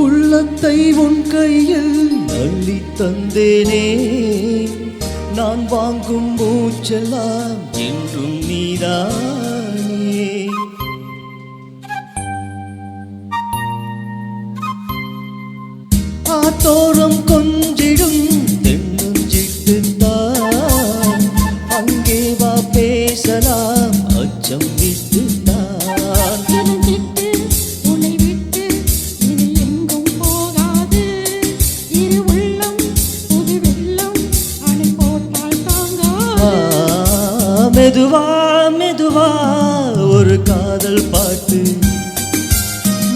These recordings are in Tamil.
உள்ளத்தை உன் கையில் அள்ளி தந்தேனே, நான் வாங்கும் மூச்செல்லாம் என்றும் நீதானே. ஆத்தோரம் கொஞ்சிடும் தென்னஞ்சிட்டுத்தான், அங்கே வா பேசலாம் அச்சம் விட்டுத்தான். மெதுவா மெதுவா ஒரு காதல் பாட்டு,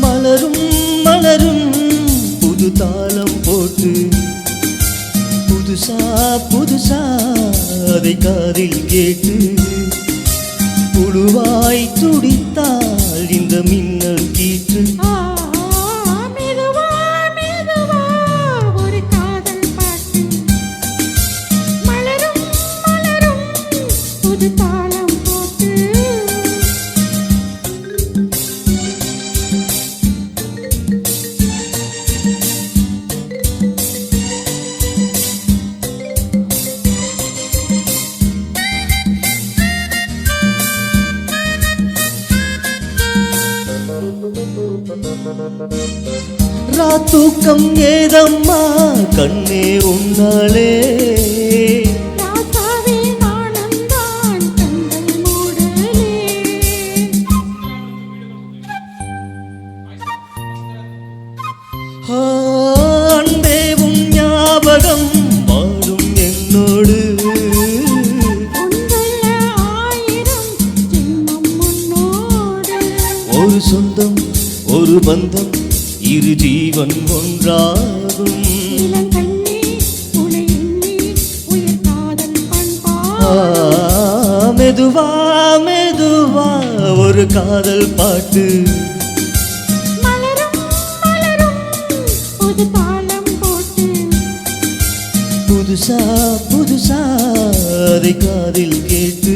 மலரும் மலரும் புது தாளம் போட்டு, புதுசா புதுசா அதை காதில் கேட்டு, புழுவாய் துடித்தாள் இந்த மின்னல் கீற்று. ராத்தூக்கம் ஏதம்மா கண்ணே உன்னாலே, அன்பே உன் ஞாபகம் வாழும் என்னோடு, ஒரு சொந்தம் ஒரு பந்தம் இரு ஜீவன் ஒன்றாகும். மெதுவா மெதுவா ஒரு காதல் பாட்டு, புதுசா புதுசா அதை காதில் கேட்டு,